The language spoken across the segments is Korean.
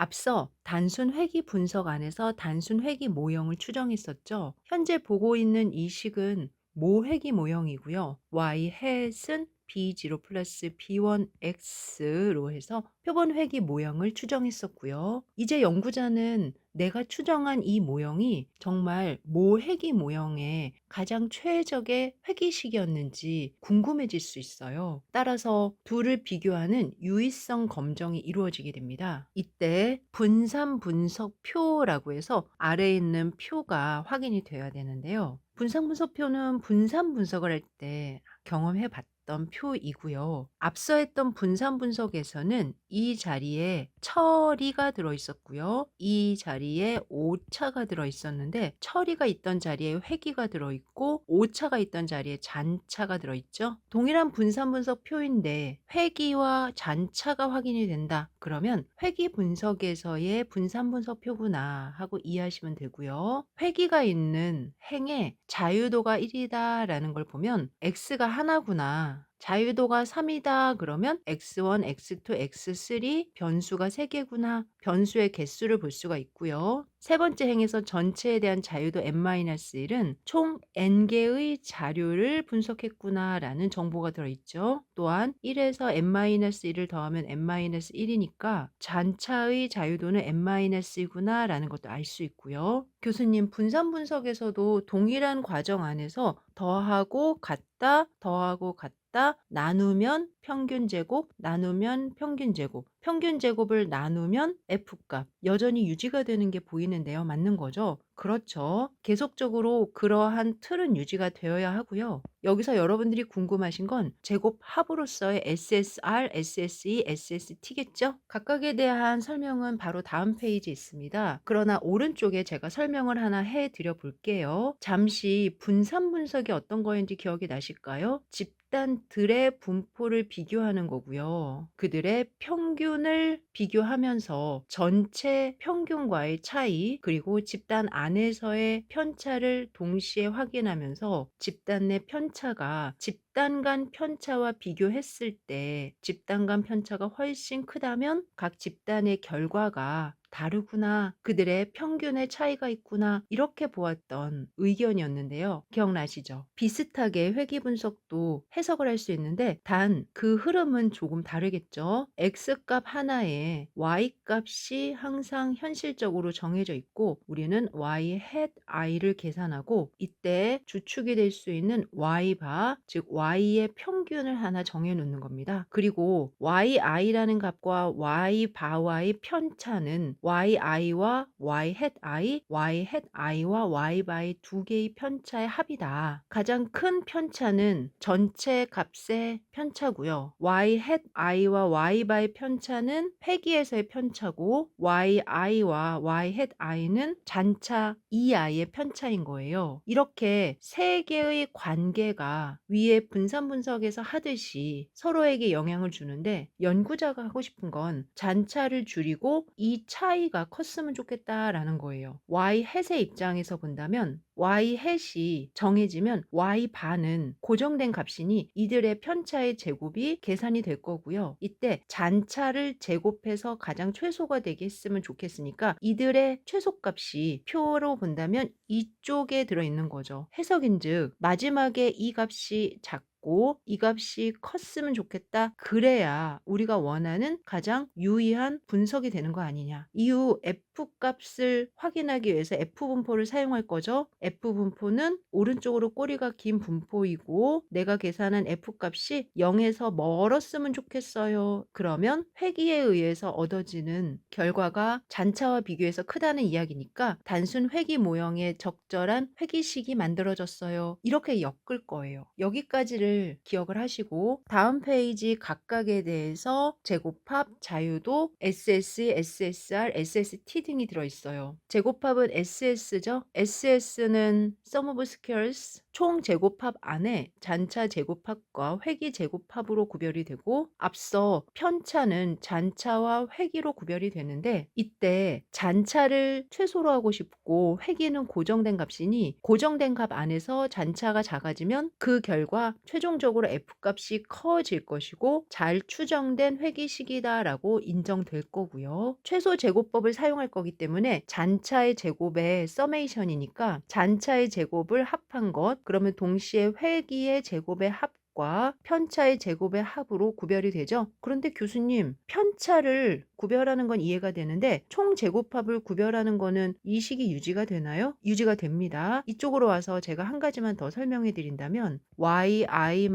앞서 단순 회귀 분석 안에서 단순 회귀 모형을 추정했었죠. 현재 보고 있는 이 식은 모회귀 모형이고요. y hat은 b0 플러스 b1x로 해서 표본 회귀 모형을 추정했었고요. 이제 연구자는 내가 추정한 이 모형이 정말 모회귀 모형의 가장 최적의 회귀식이었는지 궁금해질 수 있어요. 따라서 둘을 비교하는 유의성 검정이 이루어지게 됩니다. 이때 분산 분석 표라고 해서 아래에 있는 표가 확인이 돼야 되는데요. 분산 분석표는 분산 분석을 할 때 경험해 봤던 표이고요. 앞서 했던 분산 분석에서는 이 자리에 처리가 들어 있었고요. 이 자리에 오차가 들어 있었는데, 처리가 있던 자리에 회귀가 들어 있고 오차가 있던 자리에 잔차가 들어 있죠. 동일한 분산 분석 표인데 회귀와 잔차가 확인이 된다. 그러면 회귀 분석에서의 분산 분석 표구나 하고 이해하시면 되고요. 회귀가 있는 행의 자유도가 1이다 라는 걸 보면 x가 하나구나. 자유도가 3이다 그러면 x1, x2, x3 변수가 3개구나. 변수의 개수를 볼 수가 있고요. 세 번째 행에서 전체에 대한 자유도 n-1은 총 n개의 자료를 분석했구나 라는 정보가 들어있죠. 또한 1에서 n-1을 더하면 n-1이니까 잔차의 자유도는 n-이구나 라는 것도 알 수 있고요. 교수님, 분산 분석에서도 동일한 과정 안에서 더하고 같다, 더하고 같다, 나누면 평균 제곱, 나누면 평균 제곱, 평균 제곱을 나누면 F값 여전히 유지가 되는 게 보이는데요. 맞는 거죠? 그렇죠. 계속적으로 그러한 틀은 유지가 되어야 하고요. 여기서 여러분들이 궁금하신 건 제곱 합으로서의 SSR, SSE, SST겠죠? 각각에 대한 설명은 바로 다음 페이지에 있습니다. 그러나 오른쪽에 제가 설명을 하나 해드려 볼게요. 잠시 분산 분석이 어떤 거인지 기억이 나실까요? 집단들의 분포를 비교하는 거고요. 그들의 평균을 비교하면서 전체 평균과의 차이, 그리고 집단 안에서의 편차를 동시에 확인하면서 집단 내 편차가 집단 간 편차와 비교했을 때 집단 간 편차가 훨씬 크다면 각 집단의 결과가 다르구나, 그들의 평균의 차이가 있구나, 이렇게 보았던 의견이었는데요. 기억나시죠? 비슷하게 회귀 분석도 해석을 할 수 있는데 단 그 흐름은 조금 다르겠죠. x값 하나에 y값이 항상 현실적으로 정해져 있고 우리는 y hat i를 계산하고 이때 주축이 될 수 있는 y바, 즉 y의 평균을 하나 정해 놓는 겁니다. 그리고 yi라는 값과 y바와의 편차는 yi와 y hat i, y hat i와 y바의 두 개의 편차의 합이다. 가장 큰 편차는 전체 값의 편차고요. y hat i와 y바의 편차는 회귀에서의 편차고 yi와 y hat i는 잔차 ei의 편차인 거예요. 이렇게 세 개의 관계가 위에 분산 분석에서 하듯이 서로에게 영향을 주는데, 연구자가 하고 싶은 건 잔차를 줄이고 이 차이가 컸으면 좋겠다라는 거예요. y hat의 입장에서 본다면 y hat이 정해지면 y 반은 고정된 값이니 이들의 편차의 제곱이 계산이 될 거고요. 이때 잔차를 제곱해서 가장 최소가 되게 했으면 좋겠으니까 이들의 최소값이 표로 본다면 이쪽에 들어있는 거죠. 해석인즉 마지막에 이 값이 작고 이 값이 컸으면 좋겠다. 그래야 우리가 원하는 가장 유의한 분석이 되는 거 아니냐. 이후 F값을 확인하기 위해서 F분포를 사용할 거죠. F분포는 오른쪽으로 꼬리가 긴 분포이고 내가 계산한 F값이 0에서 멀었으면 좋겠어요. 그러면 회귀에 의해서 얻어지는 결과가 잔차와 비교해서 크다는 이야기니까 단순 회귀 모형의 적절한 회귀식이 만들어졌어요. 이렇게 엮을 거예요. 여기까지를 기억을 하시고 다음 페이지 각각에 대해서 제곱합, 자유도, SS, SSR, SST 등이 들어있어요. 제곱합은 SS죠. SS는 Sum of Squares, 총 제곱합 안에 잔차 제곱합과 회귀 제곱합으로 구별이 되고 앞서 편차는 잔차와 회귀로 구별이 되는데 이때 잔차를 최소로 하고 싶고 회귀는 고정된 값이니 고정된 값 안에서 잔차가 작아지면 그 결과 최종 최종적으로 F값이 커질 것이고 잘 추정된 회귀식이다라고 인정될 거고요. 최소 제곱법을 사용할 거기 때문에 잔차의 제곱의 서메이션이니까 잔차의 제곱을 합한 것, 그러면 동시에 회귀의 제곱의 합과 편차의 제곱의 합으로 구별이 되죠. 그런데 교수님, 편차를 구별하는 건 이해가 되는데 총 제곱합을 구별하는 거는 이 식이 유지가 되나요? 유지가 됩니다. 이쪽으로 와서 제가 한 가지만 더 설명해 드린다면 yi-y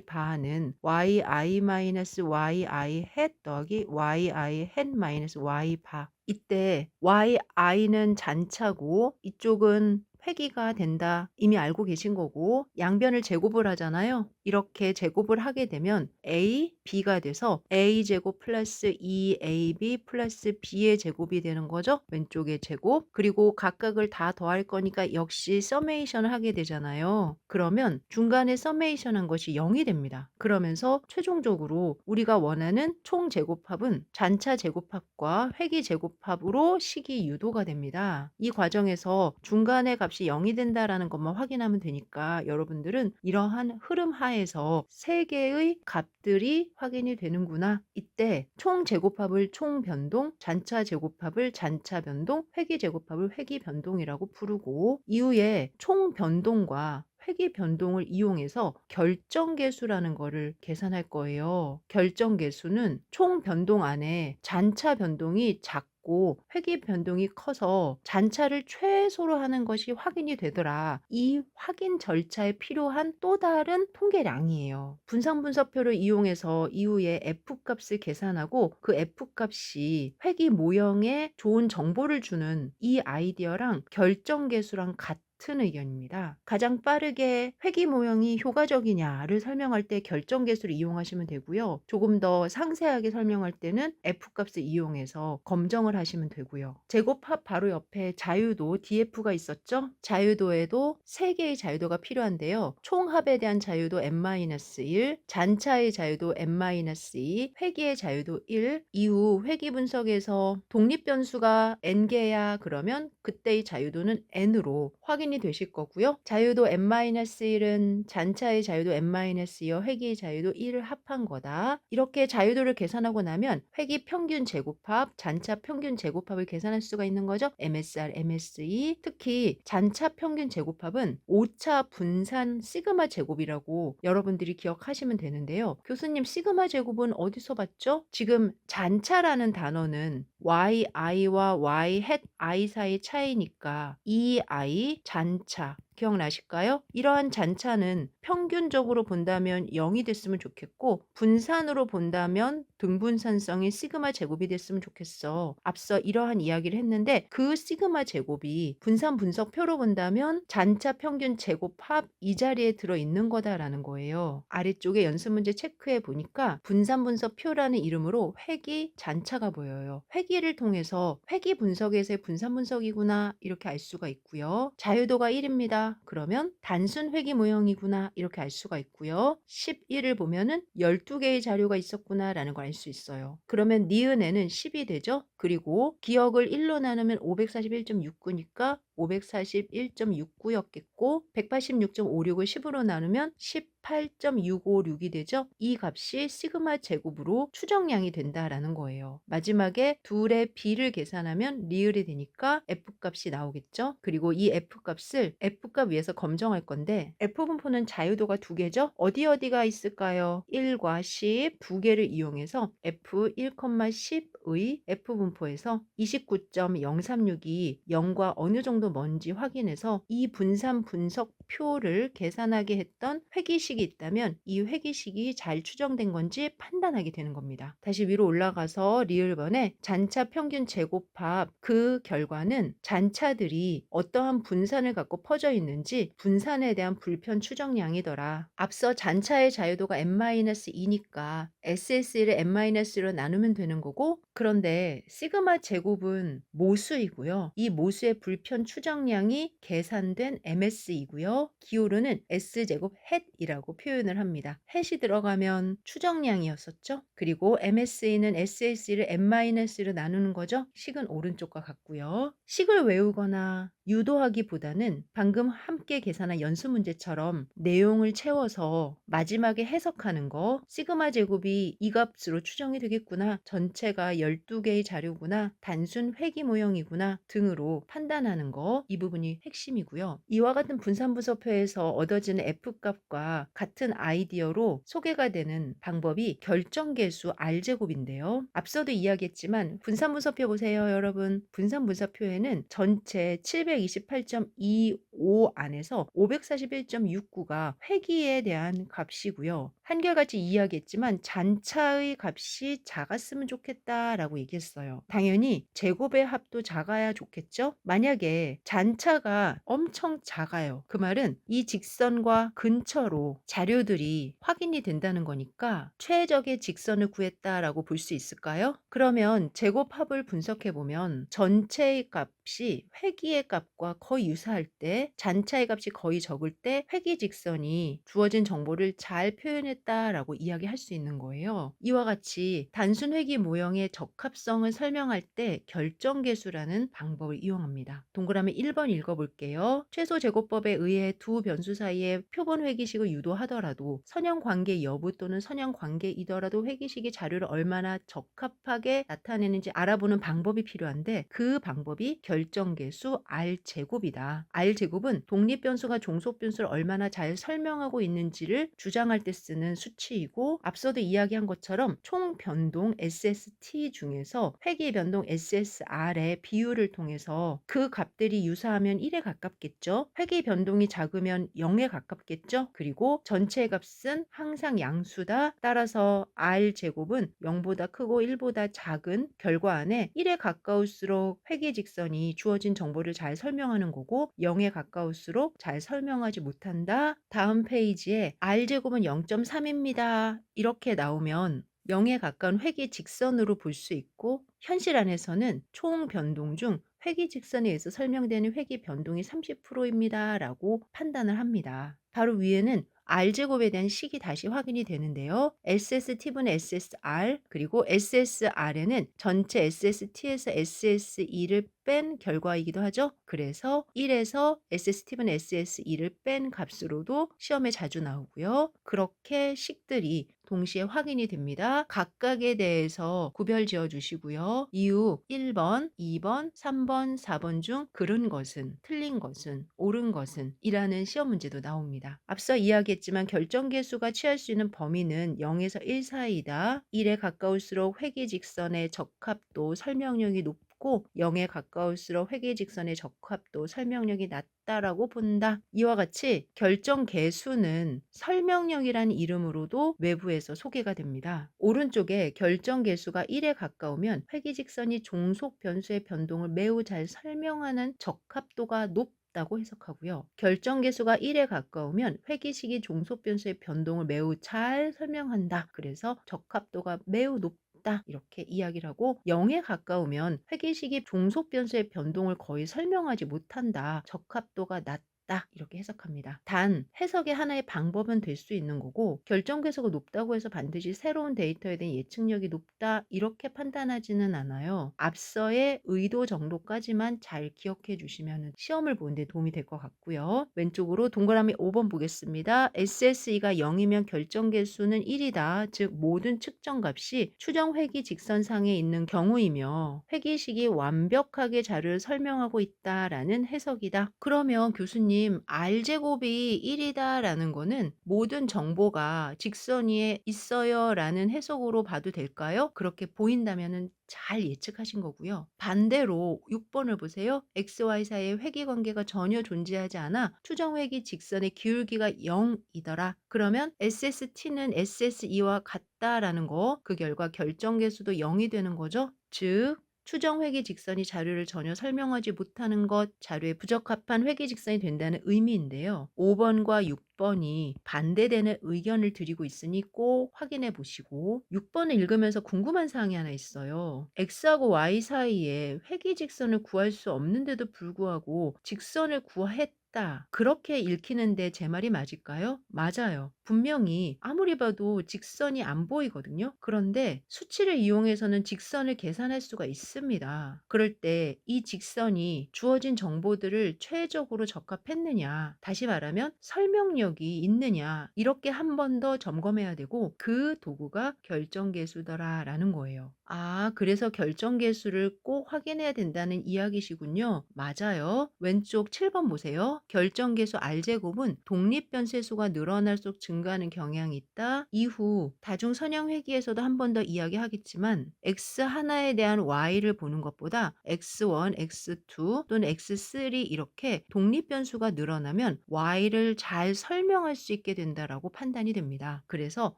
바는 yi-y 햇 더하기 yi 햇 y 바. 이때 yi는 잔차고 이쪽은 회귀가 된다. 이미 알고 계신 거고 양변을 제곱을 하잖아요. 이렇게 제곱을 하게 되면 a, b가 돼서 a제곱 플러스 2ab 플러스 b의 제곱이 되는 거죠. 왼쪽의 제곱. 그리고 각각을 다 더할 거니까 역시 서메이션을 하게 되잖아요. 그러면 중간에 서메이션 한 것이 0이 됩니다. 그러면서 최종적으로 우리가 원하는 총 제곱합은 잔차 제곱합과 회귀 제곱합으로 식이 유도가 됩니다. 이 과정에서 중간의 값이 0이 된다라는 것만 확인하면 되니까 여러분들은 이러한 흐름 하에서 세 개의 값들이 확인이 되는구나. 이때 총 제곱합을 총 변동, 잔차 제곱합을 잔차 변동, 회귀 제곱합을 회귀 변동이라고 부르고 이후에 총 변동과 회귀 변동을 이용해서 결정계수라는 거를 계산할 거예요. 결정계수는 총 변동 안에 잔차 변동이 작고 회귀 변동이 커서 잔차를 최소로 하는 것이 확인이 되더라. 이 확인 절차에 필요한 또 다른 통계량이에요. 분상분석표를 이용해서 이후에 F값을 계산하고 그 F값이 회귀 모형에 좋은 정보를 주는 이 아이디어랑 결정계수랑 같은 의견입니다. 가장 빠르게 회귀 모형이 효과적이냐를 설명할 때 결정계수를 이용하시면 되고요. 조금 더 상세하게 설명할 때는 F값을 이용해서 검정을 하시면 되고요. 제곱합 바로 옆에 자유도 df가 있었죠? 자유도에도 3개의 자유도가 필요한데요. 총합에 대한 자유도 n-1, 잔차의 자유도 n-2, 회귀의 자유도 1, 이후 회귀 분석에서 독립변수가 n개야 그러면 그때의 자유도는 n으로 확인이 되실 거고요. 자유도 n-1은 잔차의 자유도 n-2여 회귀의 자유도 1을 합한 거다. 이렇게 자유도를 계산하고 나면 회귀 평균 제곱합, 잔차 평균 제곱합을 계산할 수가 있는 거죠. MSR, MSE. 특히 잔차 평균 제곱합은 오차 분산 시그마 제곱이라고 여러분들이 기억하시면 되는데요. 교수님, 시그마 제곱은 어디서 봤죠? 지금 잔차라는 단어는 yi와 y 햇 i 사이의 차이니까 이 i 잔차 기억나실까요? 이러한 잔차는 평균적으로 본다면 0이 됐으면 좋겠고 분산으로 본다면 등분산성이 시그마 제곱이 됐으면 좋겠어. 앞서 이러한 이야기를 했는데 그 시그마 제곱이 분산 분석표로 본다면 잔차 평균 제곱합 이 자리에 들어있는 거다라는 거예요. 아래쪽에 연습 문제 체크해 보니까 분산 분석표라는 이름으로 회귀 잔차가 보여요. 회귀를 통해서 회귀 분석에서의 분산 분석이구나 이렇게 알 수가 있고요. 자유도가 1입니다. 그러면 단순 회귀 모형이구나 이렇게 알 수가 있고요. 11을 보면은 12개의 자료가 있었구나 라는 걸 알 수 있어요. 그러면 니은에는 10이 되죠. 그리고 기억을 1로 나누면 541.69니까 541.69였겠고 186.56을 10으로 나누면 18.656이 되죠. 이 값이 시그마 제곱으로 추정량이 된다라는 거예요. 마지막에 둘의 비를 계산하면 리을이 되니까 F값이 나오겠죠. 그리고 이 F값을 F값 위에서 검정할 건데 F분포는 자유도가 2개죠. 어디가 있을까요? 1과 10 2개를 이용해서 F1,10의 F분포에서 29.036이 0과 어느 정도 먼지 확인해서 이 분산 분석표를 계산하게 했던 회귀식이 있다면 이 회귀식이 잘 추정된 건지 판단하게 되는 겁니다. 다시 위로 올라가서 리을번에 잔차 평균 제곱합 그 결과는 잔차들이 어떠한 분산을 갖고 퍼져 있는지 분산에 대한 불편 추정량이더라. 앞서 잔차의 자유도가 n-2니까 SS를 n-로 나누면 되는 거고 그런데 시그마 제곱은 모수이고요. 이 모수의 불편 추정량이 계산된 MS이고요. 그래서 기울어는 S제곱 햇이라고 표현을 합니다. 햇이 들어가면 추정량이었었죠. 그리고 MSE는 SSE를 N-로 나누는 거죠. 식은 오른쪽과 같고요. 식을 외우거나 유도하기보다는 방금 함께 계산한 연수 문제처럼 내용을 채워서 마지막에 해석하는 거, 시그마 제곱이 이 값으로 추정이 되겠구나, 전체가 12개의 자료구나, 단순 회귀 모형이구나 등으로 판단하는 거, 이 부분이 핵심이고요. 이와 같은 분산분석표에서 얻어지는 F값과 같은 아이디어로 소개가 되는 방법이 결정계수 R제곱인데요. 앞서도 이야기했지만 분산분석표 보세요, 여러분. 분산분석표에는 전체 728.25 안에서 541.69가 회귀에 대한 값이고요. 한결같이 이야기했지만 잔차의 값이 작았으면 좋겠다라고 얘기했어요. 당연히 제곱의 합도 작아야 좋겠죠? 만약에 잔차가 엄청 작아요. 그 말은 이 직선과 근처로 자료들이 확인이 된다는 거니까 최적의 직선을 구했다라고 볼 수 있을까요? 그러면 제곱합을 분석해 보면 전체의 값이 회귀의 값과 거의 유사할 때, 잔차의 값이 거의 적을 때 회귀 직선이 주어진 정보를 잘 표현했다라고 이야기할 수 있는 거예요. 이와 같이 단순 회귀 모형의 적합성을 설명할 때 결정계수라는 방법을 이용합니다. 동그라미 1번 읽어볼게요. 최소 제곱법에 의해 두 변수 사이에 표본 회귀식을 유도하더라도 선형관계 여부 또는 선형관계이더라도 회귀식이 자료를 얼마나 적합하게 나타내는지 알아보는 방법이 필요한데, 그 방법이 결정계수 R제곱이다. R제곱은 독립변수가 종속변수를 얼마나 잘 설명하고 있는지를 주장할 때 쓰는 수치이고, 앞서도 이야기한 것처럼 총 변동 SST 중에서 회귀 변동 SSR의 비율을 통해서 그 값들이 유사하면 1에 가깝겠죠. 회귀 변동이 작으면 0에 가깝겠죠. 그리고 전체 값은 항상 양수다. 따라서 R제곱은 0보다 크고 1보다 작은 결과 안에 1에 가까울수록 회귀 직선이 주어진 정보를 잘 설명하는 거고, 0에 가까울수록 잘 설명하지 못한다. 다음 페이지에 R제곱은 0.3입니다. 이렇게 나오면 0에 가까운 회귀 직선으로 볼 수 있고, 현실 안에서는 총 변동 중 회귀 직선에 의해서 설명되는 회귀 변동이 30%입니다. 라고 판단을 합니다. 바로 위에는 R제곱에 대한 식이 다시 확인이 되는데요. SST분의 SSR, 그리고 SSR에는 전체 SST에서 SSE를 뺀 결과이기도 하죠. 그래서 1에서 SST분의 SSE를 뺀 값으로도 시험에 자주 나오고요. 그렇게 식들이 동시에 확인이 됩니다. 각각에 대해서 구별 지어 주시고요. 이후 1번, 2번, 3번, 4번 중 그른 것은, 틀린 것은, 옳은 것은 이라는 시험 문제도 나옵니다. 앞서 이야기했지만 결정계수가 취할 수 있는 범위는 0에서 1 사이다. 1에 가까울수록 회귀 직선의 적합도, 설명력이 높고 0에 가까울수록 회귀 직선의 적합도, 설명력이 낮다라고 본다. 이와 같이 결정계수는 설명력이라는 이름으로도 외부에서 소개가 됩니다. 오른쪽에 결정계수가 1에 가까우면 회귀 직선이 종속 변수의 변동을 매우 잘 설명하는 적합도가 높다고 해석하고요. 결정계수가 1에 가까우면 회귀식이 종속변수의 변동을 매우 잘 설명한다. 그래서 적합도가 매우 높다. 이렇게 이야기를 하고, 0에 가까우면 회귀식이 종속변수의 변동을 거의 설명하지 못한다. 적합도가 낮다. 이렇게 해석합니다. 단 해석의 하나의 방법은 될 수 있는 거고, 결정계수가 높다고 해서 반드시 새로운 데이터에 대한 예측력이 높다 이렇게 판단하지는 않아요. 앞서의 의도 정도까지만 잘 기억해 주시면 시험을 보는데 도움이 될 것 같고요. 왼쪽으로 동그라미 5번 보겠습니다. SSE가 0이면 결정계수는 1이다. 즉 모든 측정값이 추정회귀 직선상에 있는 경우이며 회귀식이 완벽하게 자료를 설명하고 있다라는 해석이다. 그러면 교수님, R제곱이 1이다 라는 거는 모든 정보가 직선 위에 있어요 라는 해석으로 봐도 될까요? 그렇게 보인다면 잘 예측하신 거고요. 반대로 6번을 보세요. XY 사이의 회귀 관계가 전혀 존재하지 않아 추정회귀 직선의 기울기가 0이더라. 그러면 SST는 SSE와 같다라는 거, 그 결과 결정계수도 0이 되는 거죠. 즉 추정회귀 직선이 자료를 전혀 설명하지 못하는 것, 자료에 부적합한 회귀 직선이 된다는 의미인데요. 5번과 6번이 반대되는 의견을 드리고 있으니 꼭 확인해 보시고, 6번을 읽으면서 궁금한 사항이 하나 있어요. X하고 Y 사이에 회귀 직선을 구할 수 없는데도 불구하고 직선을 구했다 했다. 그렇게 읽히는데 제 말이 맞을까요? 맞아요. 분명히 아무리 봐도 직선이 안 보이거든요. 그런데 수치를 이용해서는 직선을 계산할 수가 있습니다. 그럴 때 이 직선이 주어진 정보들을 최적으로 적합했느냐, 다시 말하면 설명력이 있느냐, 이렇게 한 번 더 점검해야 되고 그 도구가 결정계수더라라는 거예요. 아, 그래서 결정계수를 꼭 확인해야 된다는 이야기시군요. 맞아요. 왼쪽 7번 보세요. 결정계수 R제곱은 독립변수의 수가 늘어날수록 증가하는 경향이 있다. 이후 다중선형회귀에서도 한 번 더 이야기하겠지만 x 하나에 대한 y를 보는 것보다 x1, x2 또는 x3 이렇게 독립변수가 늘어나면 y를 잘 설명할 수 있게 된다라고 판단이 됩니다. 그래서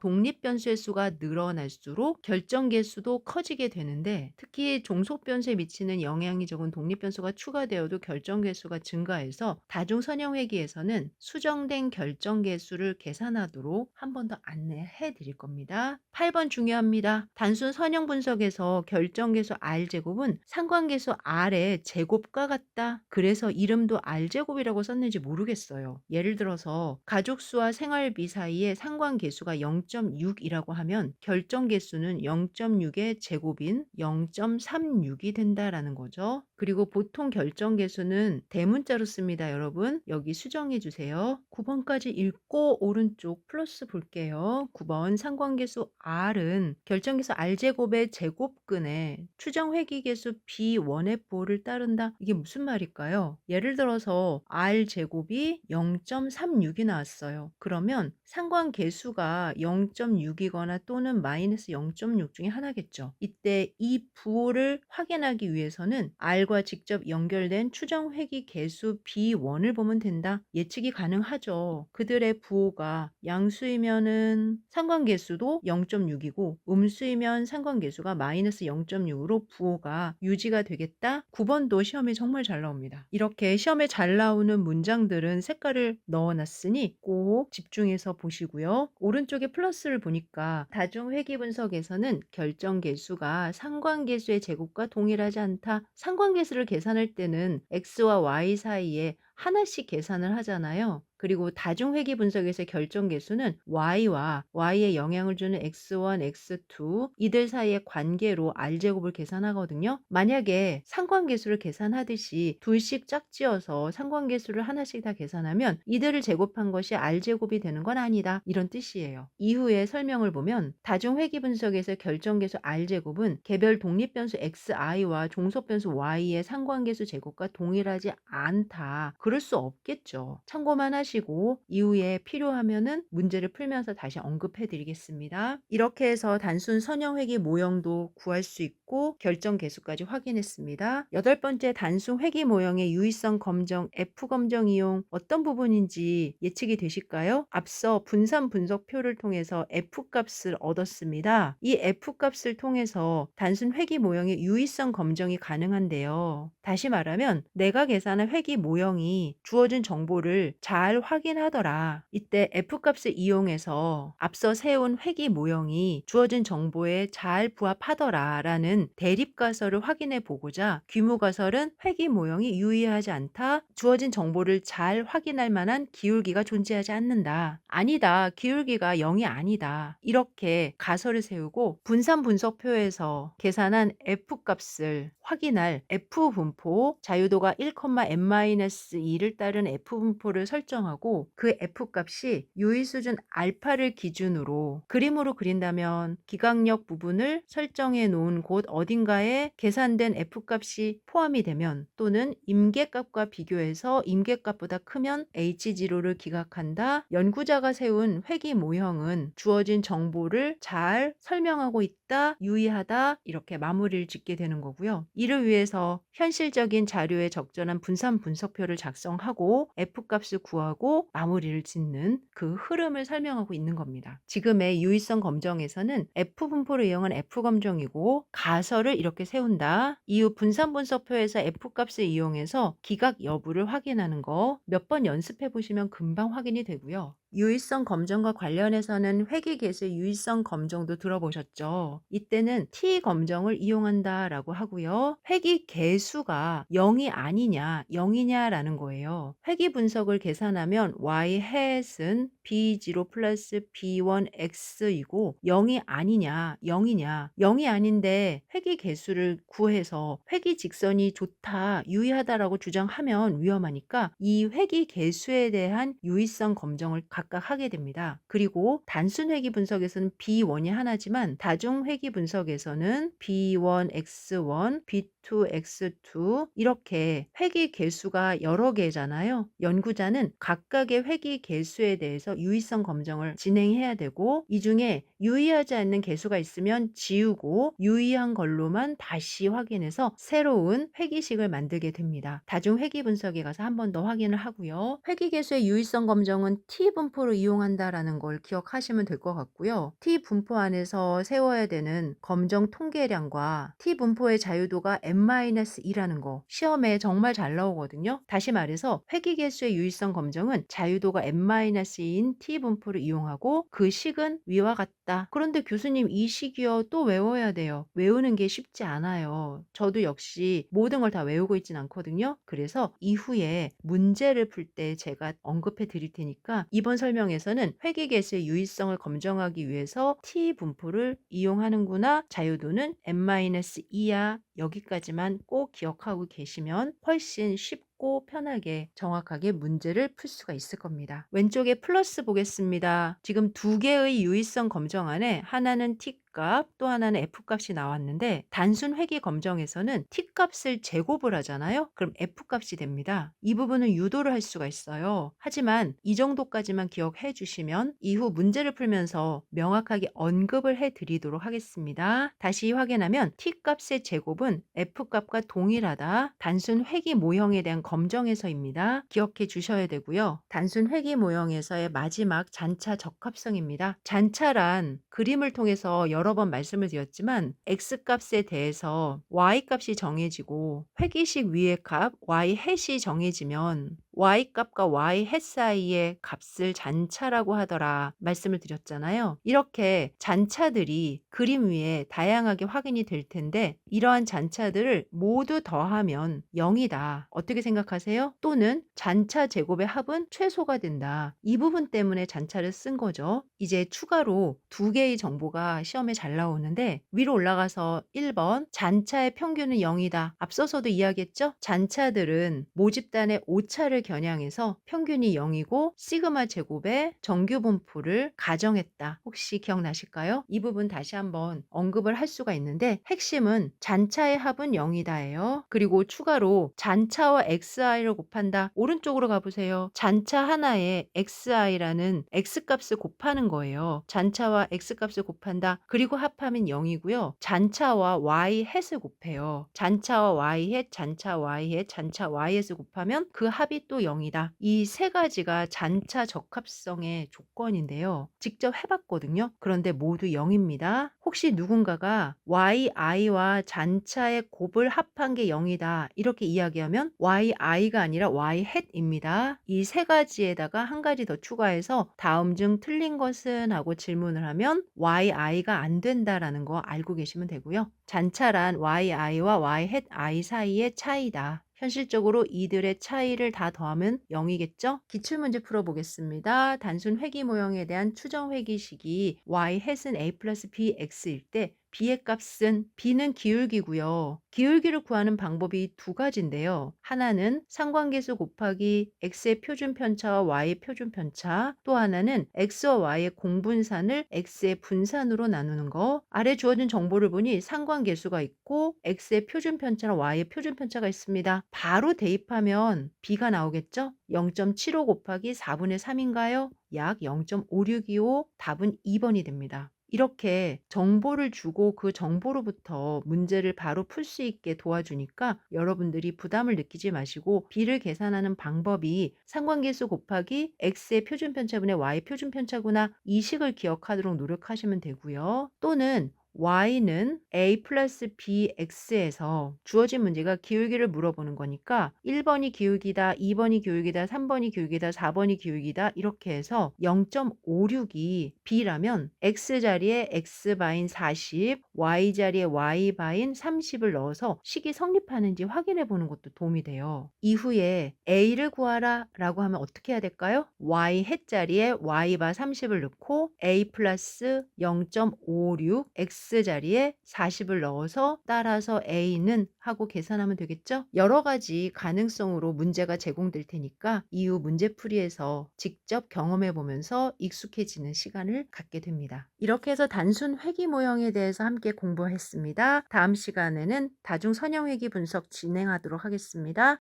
독립변수의 수가 늘어날수록 결정계수도 커지게 되는데, 특히 종속변수에 미치는 영향이 적은 독립변수가 추가되어도 결정계수가 증가해서 다중선형회귀에서는 수정된 결정계수를 계산하도록 한 번 더 안내해 드릴 겁니다. 8번 중요합니다. 단순 선형 분석에서 결정계수 R제곱은 상관계수 R의 제곱과 같다. 그래서 이름도 R제곱이라고 썼는지 모르겠어요. 예를 들어서 가족수와 생활비 사이에 상관계수가 0.6이라고 하면 결정계수는 0.6의 제곱인 0.36이 된다라는 거죠. 그리고 보통 결정계수는 대문자로 씁니다, 여러분. 여기 수정해 주세요. 9번까지 읽고 오른쪽 플러스 볼게요. 9번 상관계수 R은 결정계수 R제곱의 제곱근에 추정회귀계수 B1의 보호를 따른다. 이게 무슨 말일까요? 예를 들어서 R제곱이 0.36이 나왔어요. 그러면 상관계수가 0.6이거나 또는 마이너스 0.6 중에 하나겠죠. 이때 이 부호를 확인하기 위해서는 R과 직접 연결된 추정회귀 계수 B1을 보면 된다. 예측이 가능하죠. 그들의 부호가 양수이면은 상관계수도 0.6이고 음수이면 상관계수가 마이너스 0.6으로 부호가 유지가 되겠다. 9번도 시험에 정말 잘 나옵니다. 이렇게 시험에 잘 나오는 문장들은 색깔을 넣어놨으니 꼭 집중해서 보시고요. 오른쪽에 플러스를 보니까 다중회귀 분석에서는 결정계수가 상관계수의 제곱과 동일하지 않다. 상관계수를 계산할 때는 x와 y 사이에 하나씩 계산을 하잖아요. 그리고 다중회귀 분석에서의 결정계수는 y와 y에 영향을 주는 x1, x2 이들 사이의 관계로 R제곱을 계산하거든요. 만약에 상관계수를 계산하듯이 둘씩 짝지어서 상관계수를 하나씩 다 계산하면 이들을 제곱한 것이 R제곱이 되는 건 아니다. 이런 뜻이에요. 이후에 설명을 보면 다중회귀 분석에서 결정계수 R제곱은 개별 독립변수 xi와 종속변수 y의 상관계수 제곱과 동일하지 않다. 그럴 수 없겠죠. 참고만 하시고 이후에 필요하면은 문제를 풀면서 다시 언급해 드리겠습니다. 이렇게 해서 단순 선형회귀 모형도 구할 수 있고 결정 계수까지 확인했습니다. 8번째 단순 회귀 모형의 유의성 검정, F 검정 이용 어떤 부분인지 예측이 되실까요? 앞서 분산 분석표를 통해서 F 값을 얻었습니다. 이 F 값을 통해서 단순 회귀 모형의 유의성 검정이 가능한데요. 다시 말하면 내가 계산한 회귀 모형이 주어진 정보를 잘 확인하더라. 이때 F값을 이용해서 앞서 세운 회귀 모형이 주어진 정보에 잘 부합하더라 라는 대립가설을 확인해 보고자 귀무가설은 회귀 모형이 유의하지 않다. 주어진 정보를 잘 확인할 만한 기울기가 존재하지 않는다. 아니다. 기울기가 0이 아니다. 이렇게 가설을 세우고 분산 분석표에서 계산한 F값을 확인할 F분포 자유도가 1,n-2를 따른 F분포를 설정하고 그 F값이 유의수준 알파를 기준으로 그림으로 그린다면 기각력 부분을 설정해 놓은 곳 어딘가에 계산된 F값이 포함이 되면 또는 임계값과 비교해서 임계값보다 크면 H0를 기각한다. 연구자가 세운 회귀 모형은 주어진 정보를 잘 설명하고 있다, 유의하다 이렇게 마무리를 짓게 되는 거고요. 이를 위해서 현실적인 자료에 적절한 분산 분석표를 작성하고 F값을 구하고 마무리를 짓는 그 흐름을 설명하고 있는 겁니다. 지금의 유의성 검정에서는 F분포를 이용한 F검정이고 가설을 이렇게 세운다. 이후 분산 분석표에서 F값을 이용해서 기각 여부를 확인하는 거 몇 번 연습해 보시면 금방 확인이 되고요. 유의성 검정과 관련해서는 회귀계수의 유의성 검정도 들어보셨죠? 이때는 T 검정을 이용한다라고 하고요. 회귀계수가 0이 아니냐, 0이냐라는 거예요. 회귀 분석을 계산하면 y hat은 b0 플러스 b1x이고 0이 아니냐, 0이냐, 0이 아닌데 회귀계수를 구해서 회귀 직선이 좋다, 유의하다라고 주장하면 위험하니까 이 회귀계수에 대한 유의성 검정을 각각 하게 됩니다. 그리고 단순 회귀 분석에서는 B1이 하나지만 다중 회귀 분석에서는 B1x1, B2x2 이렇게 회귀 개수가 여러 개잖아요. 연구자는 각각의 회귀 개수에 대해서 유의성 검정을 진행해야 되고 이 중에 유의하지 않는 개수가 있으면 지우고 유의한 걸로만 다시 확인해서 새로운 회귀식을 만들게 됩니다. 다중 회귀 분석에 가서 한 번 더 확인을 하고요. 회귀 개수의 유의성 검정은 T 분포를 이용한다라는 걸 기억하시면 될 것 같고요. T 분포 안에서 세워야 되는 검정 통계량과 T 분포의 자유도가 n-2라는 거 시험에 정말 잘 나오거든요. 다시 말해서 회귀 개수의 유의성 검정은 자유도가 n-2인 T 분포를 이용하고 그 식은 위와 같다. 그런데 교수님 이 식이요 또 외워야 돼요. 외우는 게 쉽지 않아요. 저도 역시 모든 걸 다 외우고 있진 않거든요. 그래서 이후에 문제를 풀 때 제가 언급해 드릴 테니까 이번 설명에서는 회귀계수의 유의성을 검증하기 위해서 T 분포를 이용하는구나. 자유도는 n-2야. 여기까지만 꼭 기억하고 계시면 훨씬 쉽고 편하게 정확하게 문제를 풀 수가 있을 겁니다. 왼쪽에 플러스 보겠습니다. 지금 두 개의 유의성 검정 안에 하나는 T 값, 또 하나는 F 값이 나왔는데 단순 회귀 검정에서는 T 값을 제곱을 하잖아요. 그럼 F 값이 됩니다. 이 부분은 유도를 할 수가 있어요. 하지만 이 정도까지만 기억해 주시면 이후 문제를 풀면서 명확하게 언급을 해 드리도록 하겠습니다. 다시 확인하면 T 값의 제곱은 F 값과 동일하다. 단순 회귀 모형에 대한 검정에서입니다. 기억해 주셔야 되고요. 단순 회귀 모형에서의 마지막 잔차 적합성입니다. 잔차란 그림을 통해서 여러 번 말씀을 드렸지만 X값에 대해서 Y값이 정해지고 회귀식 위의 값 Y hat이 정해지면 Y값과 Y hat 사이의 값을 잔차라고 하더라 말씀을 드렸잖아요. 이렇게 잔차들이 그림 위에 다양하게 확인이 될 텐데 이러한 잔차들을 모두 더하면 0이다. 어떻게 생각하세요? 또는 잔차 제곱의 합은 최소가 된다. 이 부분 때문에 잔차를 쓴 거죠. 이제 추가로 두 개의 정보가 시험에 잘 나오는데 위로 올라가서 1번 잔차의 평균은 0이다. 앞서서도 이야기했죠? 잔차들은 모집단의 오차를 겨냥해서 평균이 0이고 시그마 제곱의 정규 분포를 가정했다. 혹시 기억나실까요? 이 부분 다시 한번 언급을 할 수가 있는데 핵심은 잔차의 합은 0이다예요. 그리고 추가로 잔차와 xi를 곱한다. 오른쪽으로 가보세요. 잔차 하나에 xi라는 x값을 곱하는 거예요. 잔차와 x값을 곱한다. 그리고 합하면 0이고요. 잔차와 y hat을 곱해요. 잔차와 y hat, 잔차 y hat, 잔차 y hat을 곱하면 그 합이 또 0이다. 이 세 가지가 잔차 적합성의 조건인데요. 직접 해봤거든요. 그런데 모두 0입니다. 혹시 누군가가 yi와 잔차의 곱을 합한 게 0이다. 이렇게 이야기하면 yi가 아니라 y hat입니다. 이 세 가지에다가 한 가지 더 추가해서 다음 중 틀린 것은 하고 질문을 하면 yi가 안 된다라는 거 알고 계시면 되고요. 잔차란 yi와 y hat i 사이의 차이다. 현실적으로 이들의 차이를 다 더하면 0이겠죠? 기출문제 풀어보겠습니다. 단순 회귀 모형에 대한 추정 회귀식이 y hat은 a 플러스 bx일 때 b의 값은 b는 기울기고요. 기울기를 구하는 방법이 두 가지인데요. 하나는 상관계수 곱하기 x의 표준 편차와 y의 표준 편차, 또 하나는 x와 y의 공분산을 x의 분산으로 나누는 거. 아래 주어진 정보를 보니 상관계수가 있고 x의 표준 편차랑 y의 표준 편차가 있습니다. 바로 대입하면 b가 나오겠죠? 0.75 곱하기 4분의 3인가요? 약 0.5625, 답은 2번이 됩니다. 이렇게 정보를 주고 그 정보로부터 문제를 바로 풀 수 있게 도와주니까 여러분들이 부담을 느끼지 마시고 b를 계산하는 방법이 상관계수 곱하기 x의 표준편차분의 y의 표준편차구나 이 식을 기억하도록 노력하시면 되고요. 또는 y는 a 플러스 bx에서 주어진 문제가 기울기를 물어보는 거니까 1번이 기울기다, 2번이 기울기다, 3번이 기울기다, 4번이 기울기다 이렇게 해서 0.56이 b라면 x 자리에 x 바인 40, y 자리에 y 바인 30을 넣어서 식이 성립하는지 확인해 보는 것도 도움이 돼요. 이후에 a를 구하라 라고 하면 어떻게 해야 될까요? y 햇 자리에 y 바 30을 넣고 a 플러스 0.56 x 자리에 40을 넣어서 따라서 a는 하고 계산하면 되겠죠? 여러 가지 가능성으로 문제가 제공될 테니까 이후 문제풀이에서 직접 경험해 보면서 익숙해지는 시간을 갖게 됩니다. 이렇게 해서 단순 회귀 모형에 대해서 함께 공부했습니다. 다음 시간에는 다중 선형 회귀 분석 진행하도록 하겠습니다.